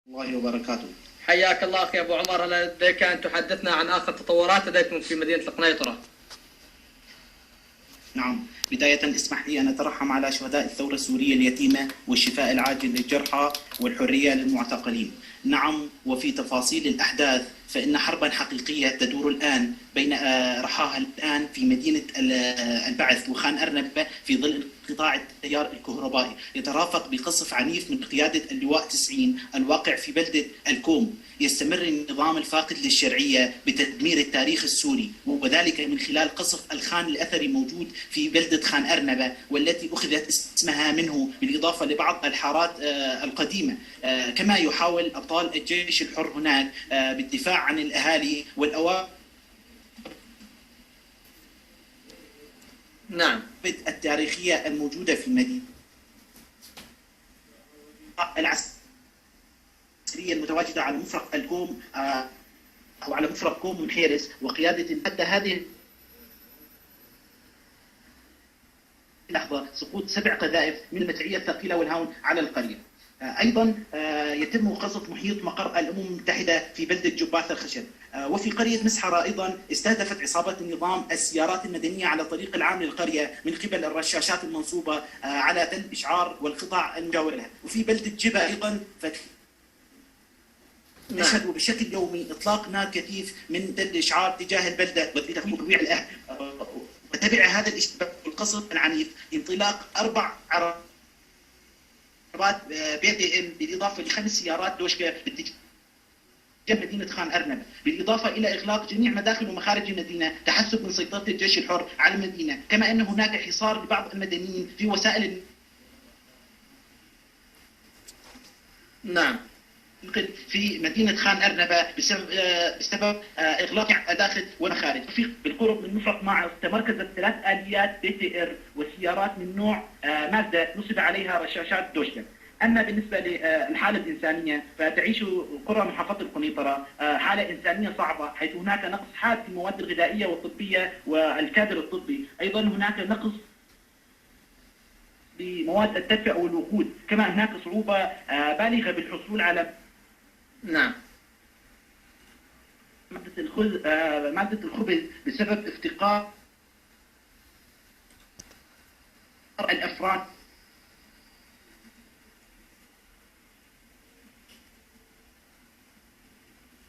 الله وبركاته. حياك الله أخي أبو عمر، لديك أن تحدثنا عن آخر تطورات لديكم في مدينة القنيطرة. نعم، بداية اسمح لي أن أترحم على شهداء الثورة السورية اليتيمة والشفاء العاجل للجرحى والحرية للمعتقلين. نعم، وفي تفاصيل الأحداث فإن حربا حقيقية تدور الآن بين رحاها الآن في مدينة البعث وخان أرنب في ظل انقطاع التيار الكهربائي، يترافق بقصف عنيف من قيادة اللواء 90 الواقع في بلدة الكوم. يستمر النظام الفاقد للشرعية بتدمير التاريخ السوري، وذلك من خلال قصف الخان الأثري موجود في بلدة خان أرنبة والتي أخذت اسمها منه، بالإضافة لبعض الحارات القديمة. كما يحاول أبطال الجيش الحر هناك بالدفاع عن الأهالي والأوائل نعم التاريخية الموجودة في المدينة العسكرية المتواجدة على مفرق الكوم أو على مفرق كوم من حيرس، وقيادة حتى هذه اللحظة سقوط 7 قذائف من المدفعية الثقيلة والهاون على القرية. أيضا يتم قصف محيط مقر الأمم المتحدة في بلدة جباث الخشب. وفي قرية مسحرة أيضا استهدفت عصابة النظام السيارات المدنية على الطريق العام للقرية من قبل الرشاشات المنصوبة على تل إشعار والقطع المجاورة لها. وفي بلدة جبا أيضا نشهد بشكل يومي إطلاق نار كثيف من تل إشعار تجاه البلدة وترويع الأهل. وتبع هذا الاشتباك والقصف العنيف انطلاق 4 عربات BDM بالإضافة ل5 سيارات دوشكا باتجاه مدينة خان أرنب، بالإضافة إلى إغلاق جميع مداخل ومخارج المدينة تحسب من سيطرة الجيش الحر على المدينة. كما أن هناك حصار لبعض المدنيين في وسائل نعم في مدينة خان أرنبة بسبب إغلاق مداخل ومخارج. بالقرب من مفرق معص تمركزت 3 آليات BTR وسيارات من نوع مازدا نصب عليها رشاشات دوشكا. أما بالنسبة للحالة الإنسانية فتعيش قرى محافظة القنيطرة حالة إنسانية صعبة، حيث هناك نقص حاد في المواد الغذائية والطبية والكادر الطبي. أيضا هناك نقص بمواد التدفئة والوقود، كما هناك صعوبة بالغة بالحصول على نعم مادة الخبز بسبب افتقار الأفران.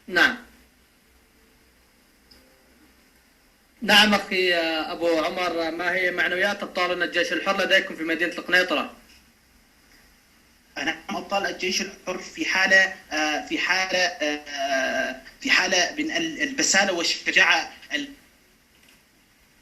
نعم نعم أخي أبو عمر، ما هي معنويات أبطال الجيش الحر لديكم في مدينة القنيطرة؟ نعم، أبطال الجيش الحر في حالة من البسالة والشجاعة